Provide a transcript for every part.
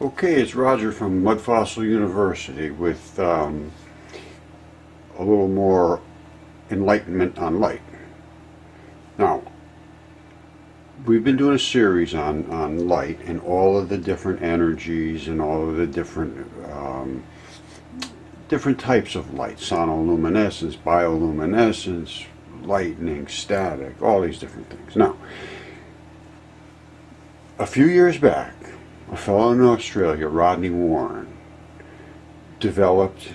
Okay, it's Roger from Mud Fossil University with a little more enlightenment on light. Now, we've been doing a series on light and all of the different energies and all of the different types of light: sonoluminescence, bioluminescence, lightning, static, all these different things. Now, a few years back, a fellow in Australia, Rodney Warren, developed,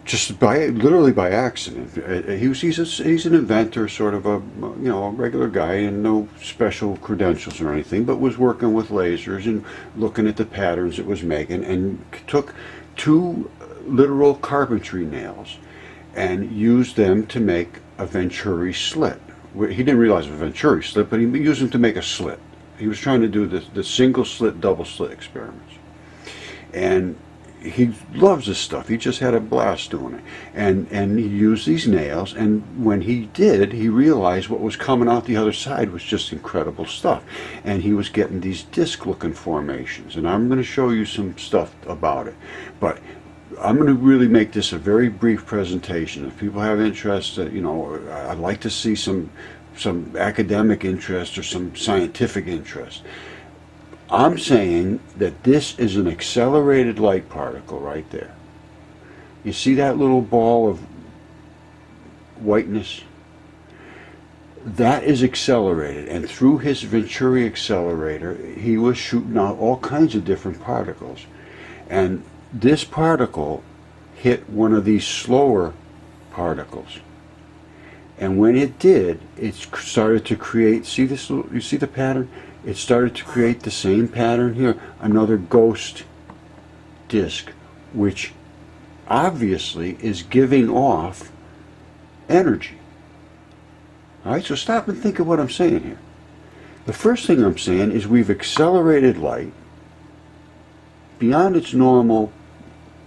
just literally by accident. He's an inventor, sort of a regular guy, and no special credentials or anything, but was working with lasers and looking at the patterns it was making, and took two literal carpentry nails and used them to make a Venturi slit. He didn't realize it was a Venturi slit, but he used them to make a slit. He was trying to do the single slit, double slit experiments. And he loves this stuff. He just had a blast doing it. And he used these nails, and when he did, he realized what was coming out the other side was just incredible stuff. And he was getting these disc-looking formations. And I'm going to show you some stuff about it. But I'm going to really make this a very brief presentation. If people have interest, I'd like to see some academic interest or some scientific interest. I'm saying that this is an accelerated light particle right there. You see that little ball of whiteness? That is accelerated, and through his Venturi accelerator, he was shooting out all kinds of different particles. And this particle hit one of these slower particles. And when it did, it started to create, see this, you see the pattern? It started to create the same pattern here, another ghost disk, which obviously is giving off energy. Alright, so stop and think of what I'm saying here. The first thing I'm saying is we've accelerated light beyond its normal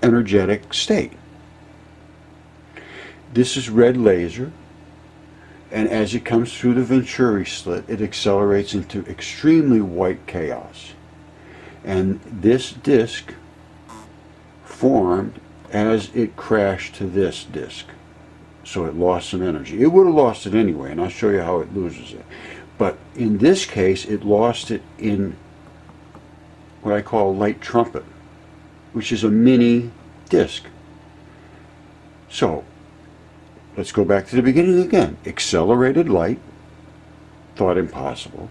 energetic state. This is red laser. And as it comes through the Venturi slit, it accelerates into extremely white chaos. And this disk formed as it crashed to this disk. So it lost some energy. It would have lost it anyway, and I'll show you how it loses it. But in this case, it lost it in what I call a light trumpet, which is a mini disk. So, let's go back to the beginning again. Accelerated light, thought impossible,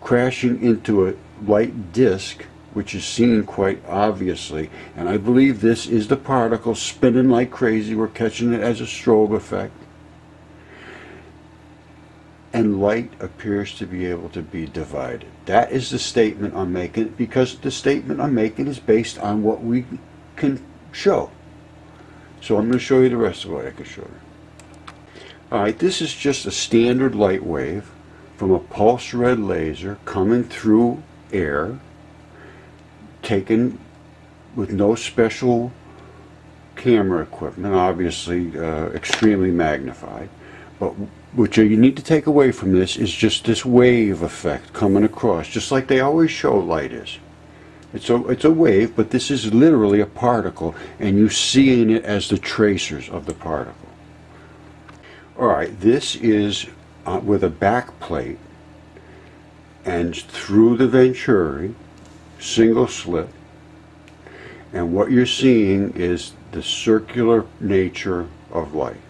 crashing into a light disk, which is seen quite obviously. And I believe this is the particle spinning like crazy. We're catching it as a strobe effect. And light appears to be able to be divided. That is the statement I'm making, because the statement I'm making is based on what we can show. So I'm going to show you the rest of what I can show you. Alright, this is just a standard light wave from a pulse red laser coming through air, taken with no special camera equipment, obviously extremely magnified. But what you need to take away from this is just this wave effect coming across, just like they always show light is. It's a wave, but this is literally a particle, and you're seeing it as the tracers of the particle. Alright, this is with a back plate, and through the Venturi, single slit, and what you're seeing is the circular nature of light.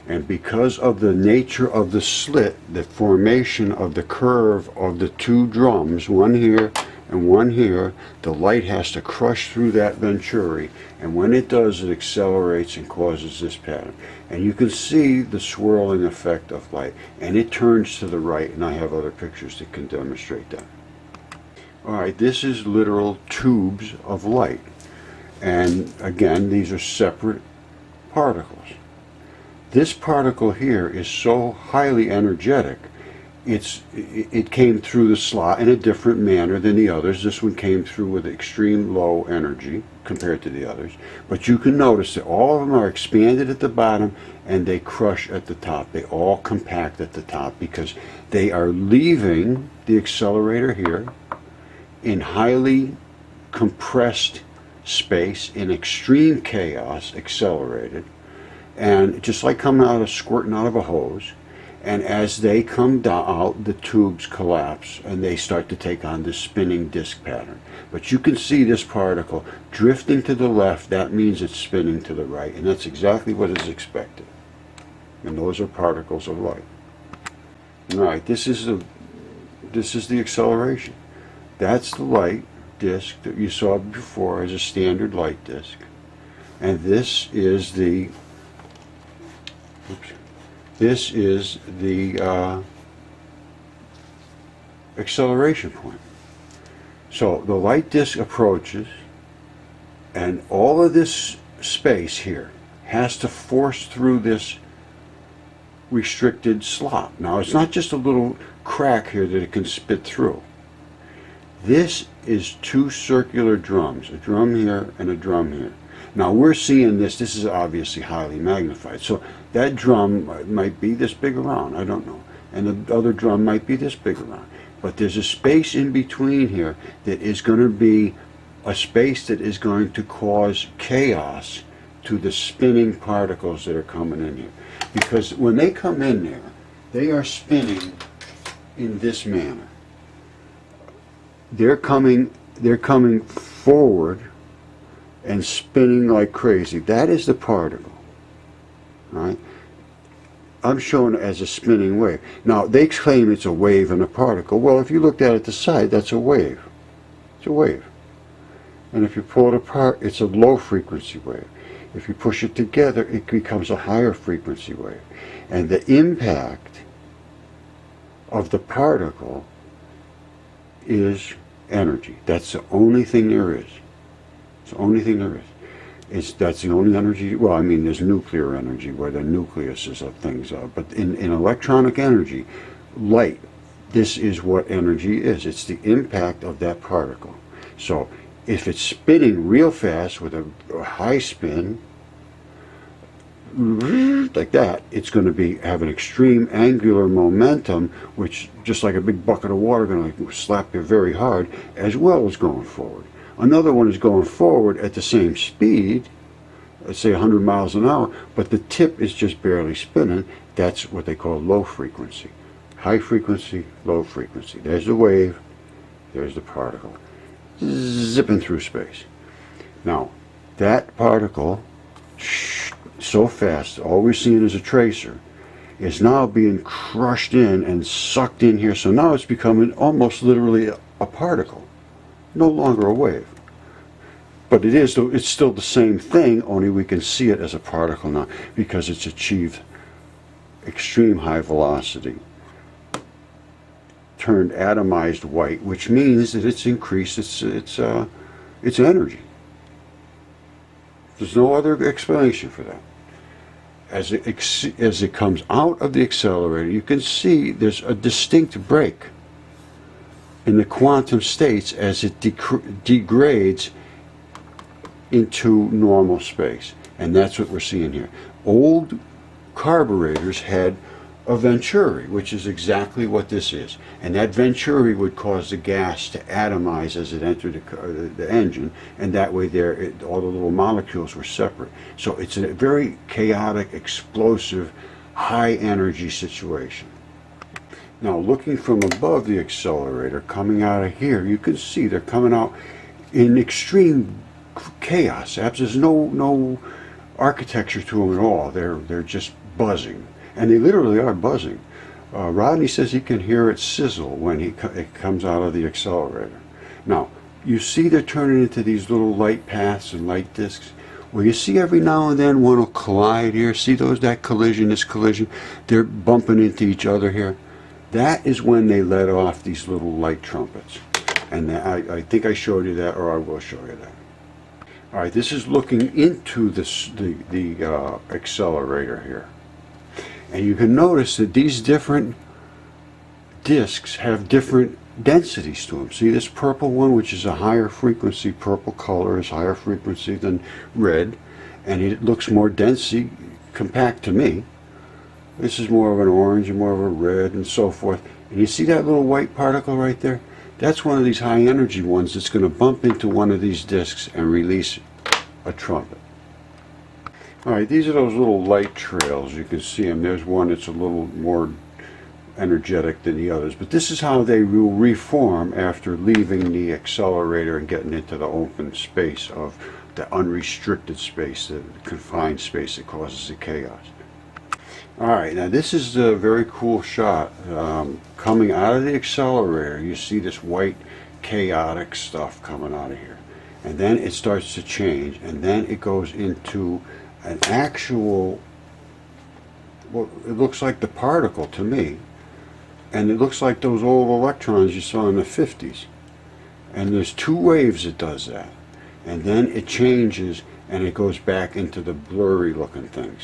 And because of the nature of the slit, the formation of the curve of the two drums, one here and one here, the light has to crush through that Venturi, and when it does, it accelerates and causes this pattern. And you can see the swirling effect of light, and it turns to the right, and I have other pictures that can demonstrate that. Alright, this is literal tubes of light, and again, these are separate particles. This particle here is so highly energetic, it came through the slot in a different manner than the others. This one came through with extreme low energy compared to the others. But you can notice that all of them are expanded at the bottom and they crush at the top. They all compact at the top because they are leaving the accelerator here in highly compressed space, in extreme chaos, accelerated, and just like coming out of squirting out of a hose. And as they come out, the tubes collapse and they start to take on this spinning disk pattern. But you can see this particle drifting to the left. That means it's spinning to the right, and that's exactly what is expected. And those are particles of light. All right, this is the acceleration. That's the light disk that you saw before as a standard light disk, and this is the acceleration point. So the light disk approaches, and all of this space here has to force through this restricted slot. Now, it's not just a little crack here that it can spit through. This is two circular drums, a drum here and a drum here. Now we're seeing this is obviously highly magnified. So that drum might be this big around, I don't know. And the other drum might be this big around. But there's a space in between here that is going to be a space that is going to cause chaos to the spinning particles that are coming in here. Because when they come in there, they are spinning in this manner. They're coming forward and spinning like crazy. That is the particle, right? I'm showing it as a spinning wave. Now, they claim it's a wave and a particle. Well, if you looked at it the side, that's a wave. It's a wave. And if you pull it apart, it's a low frequency wave. If you push it together, it becomes a higher frequency wave. And the impact of the particle is energy. That's the only thing there is. It's the only thing there is. That's the only energy. Well, I mean, there's nuclear energy where the nucleuses of things are. But in electronic energy, light, this is what energy is. It's the impact of that particle. So if it's spinning real fast with a high spin, like that, it's going to have an extreme angular momentum, which, just like a big bucket of water, going to slap you very hard, as well as going forward. Another one is going forward at the same speed, let's say 100 miles an hour, but the tip is just barely spinning. That's what they call low frequency. High frequency, low frequency. There's the wave, there's the particle, zipping through space. Now, that particle, so fast, all we're seeing is a tracer, is now being crushed in and sucked in here. So now it's becoming almost literally a particle, no longer a wave. But it's still the same thing, only we can see it as a particle now because it's achieved extreme high velocity, turned atomized white, which means that it's increased its energy. There's no other explanation for that. As it comes out of the accelerator, you can see there's a distinct break in the quantum states as it degrades into normal space. And that's what we're seeing here. Old carburetors had a Venturi, which is exactly what this is. And that Venturi would cause the gas to atomize as it entered the engine, and that way all the little molecules were separate. So it's a very chaotic, explosive, high energy situation. Now, looking from above the accelerator, coming out of here, you can see they're coming out in extreme chaos. There's no architecture to them at all. They're just buzzing. And they literally are buzzing. Rodney says he can hear it sizzle when it comes out of the accelerator. Now, you see they're turning into these little light paths and light disks. Well, you see every now and then one will collide here. See this collision? They're bumping into each other here. That is when they let off these little light trumpets. And I think I showed you that, or I will show you that. All right, this is looking into the accelerator here. And you can notice that these different disks have different densities to them. See this purple one, which is a higher frequency, purple color is higher frequency than red, and it looks more densely compact to me. This is more of an orange and more of a red and so forth. And you see that little white particle right there? That's one of these high energy ones that's going to bump into one of these disks and release a trumpet. Alright, these are those little light trails. You can see them. There's one that's a little more energetic than the others. But this is how they will reform after leaving the accelerator and getting into the open space of the unrestricted space, the confined space that causes the chaos. Alright, now this is a very cool shot. Coming out of the accelerator, you see this white chaotic stuff coming out of here. And then it starts to change, and then it goes into an actual, well, it looks like the particle to me. And it looks like those old electrons you saw in the 50s. And there's two waves it does that. And then it changes and it goes back into the blurry looking things.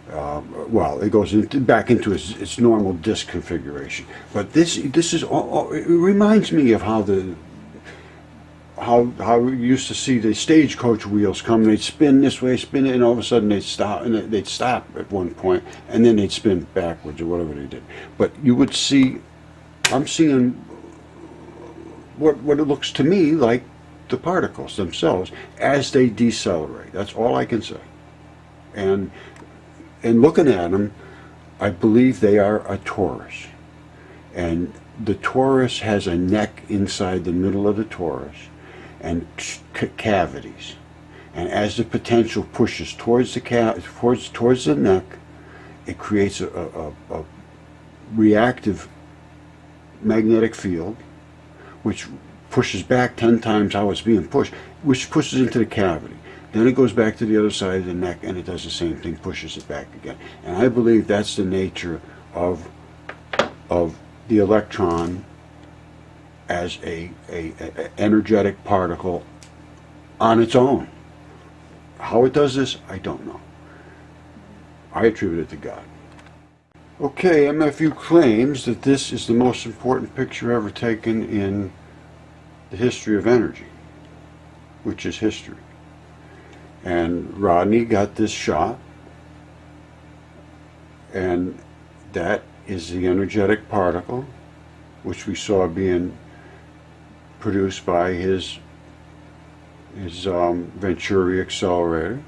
Well, it goes back into its normal disk configuration. But this is all, it reminds me of how how we used to see the stagecoach wheels come. They'd spin this way, spin it, and all of a sudden they'd stop. And they'd stop at one point, and then they'd spin backwards or whatever they did. But you would see, I'm seeing what it looks to me like the particles themselves as they decelerate. That's all I can say. And looking at them, I believe they are a torus. And the torus has a neck inside the middle of the torus and cavities. And as the potential pushes towards the towards the neck, it creates a reactive magnetic field, which pushes back 10 times how it's being pushed, which pushes into the cavity. Then it goes back to the other side of the neck and it does the same thing, pushes it back again. And I believe that's the nature of the electron as a energetic particle on its own. How it does this, I don't know. I attribute it to God. Okay, MFU claims that this is the most important picture ever taken in the history of energy, which is history. And Rodney got this shot, and that is the energetic particle, which we saw being produced by his Venturi accelerator.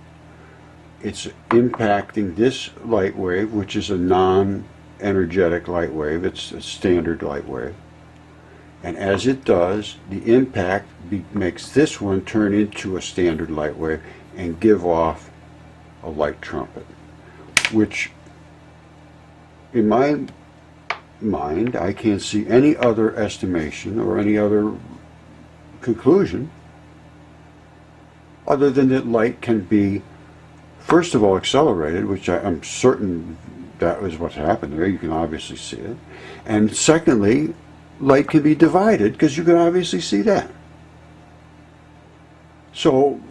It's impacting this light wave, which is a non-energetic light wave. It's a standard light wave. And as it does, the impact makes this one turn into a standard light wave and give off a light trumpet, which in my mind, I can't see any other estimation or any other conclusion other than that light can be, first of all, accelerated, which I'm certain that was what's happened there. You can obviously see it. And secondly, light can be divided, because you can obviously see that. So,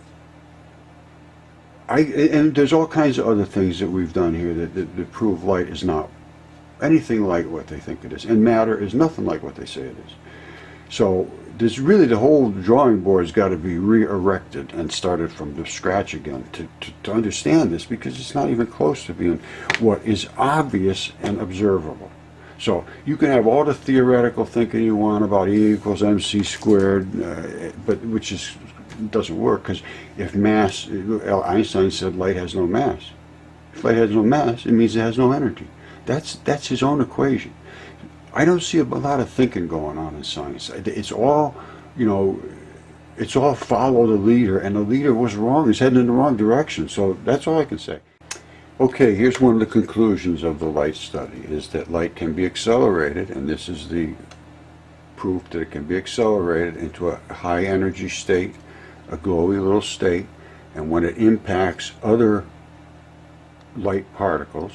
and there's all kinds of other things that we've done here that prove light is not anything like what they think it is, and matter is nothing like what they say it is. So there's really, the whole drawing board's got to be re-erected and started from the scratch again to understand this, because it's not even close to being what is obvious and observable. So you can have all the theoretical thinking you want about E equals mc squared, but which doesn't work, because if mass, Einstein said light has no mass. If light has no mass, it means it has no energy. That's his own equation. I don't see a lot of thinking going on in science. It's all, it's all follow the leader, and the leader was wrong. He's heading in the wrong direction. So that's all I can say. Okay, here's one of the conclusions of the light study, is that light can be accelerated, and this is the proof that it can be accelerated into a high energy state, a glowy little state, and when it impacts other light particles,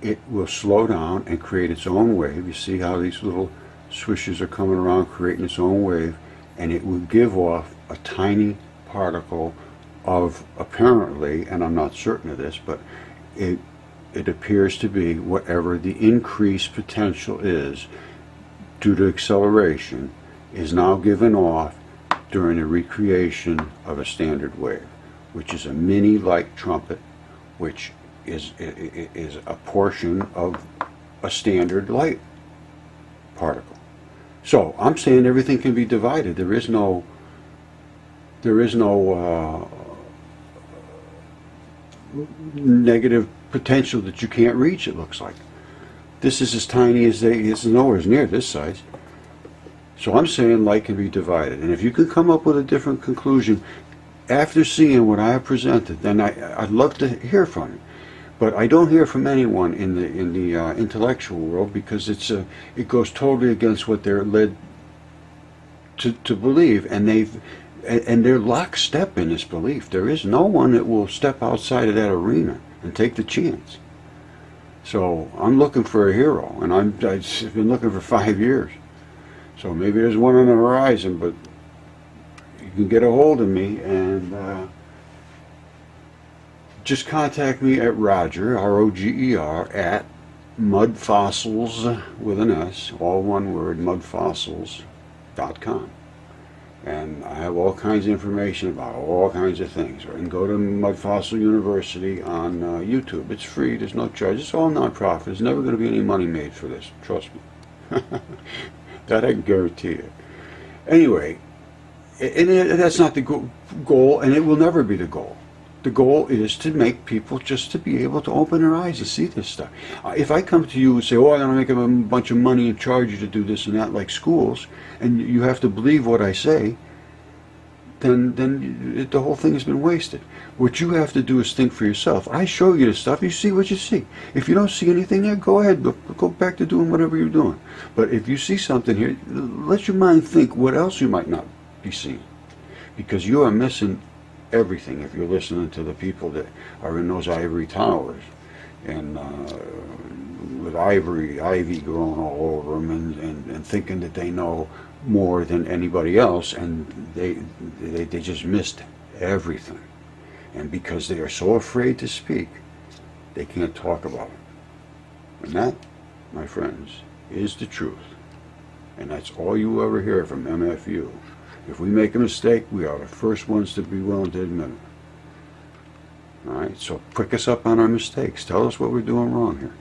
it will slow down and create its own wave. You see how these little swishes are coming around creating its own wave, and it will give off a tiny particle of, apparently, and I'm not certain of this, but it appears to be whatever the increased potential is due to acceleration is now given off during the recreation of a standard wave, which is a mini light trumpet, which is a portion of a standard light particle. So I'm saying everything can be divided. There is no negative potential that you can't reach, it looks like. This is as tiny as it's nowhere near this size. So I'm saying light can be divided. And if you can come up with a different conclusion after seeing what I have presented, then I'd love to hear from you. But I don't hear from anyone in the intellectual world, because it goes totally against what they're led to believe, and they're lockstep in this belief. There is no one that will step outside of that arena and take the chance. So I'm looking for a hero, and I've been looking for 5 years. So maybe there's one on the horizon, but you can get a hold of me, and just contact me at Roger, R-O-G-E-R, at mudfossils, with an S, all one word, mudfossils.com. And I have all kinds of information about all kinds of things. And go to Mud Fossil University on YouTube. It's free, there's no charge. It's all non-profit. There's never going to be any money made for this, trust me. That I can guarantee you. Anyway, that's not the goal, and it will never be the goal. The goal is to make people just to be able to open their eyes and see this stuff. If I come to you and say, oh, I'm going to make a bunch of money and charge you to do this and that, like schools, and you have to believe what I say, then the whole thing has been wasted. What you have to do is think for yourself. I show you the stuff, you see what you see. If you don't see anything there, go ahead, go back to doing whatever you're doing. But if you see something here, let your mind think what else you might not be seeing. Because you are missing everything if you're listening to the people that are in those ivory towers and with ivy growing all over them, and thinking that they know more than anybody else, and they just missed everything. And because they are so afraid to speak, they can't talk about it. And that, my friends, is the truth. And that's all you ever hear from MFU. If we make a mistake, we are the first ones to be willing to admit it. All right, so pick us up on our mistakes. Tell us what we're doing wrong here.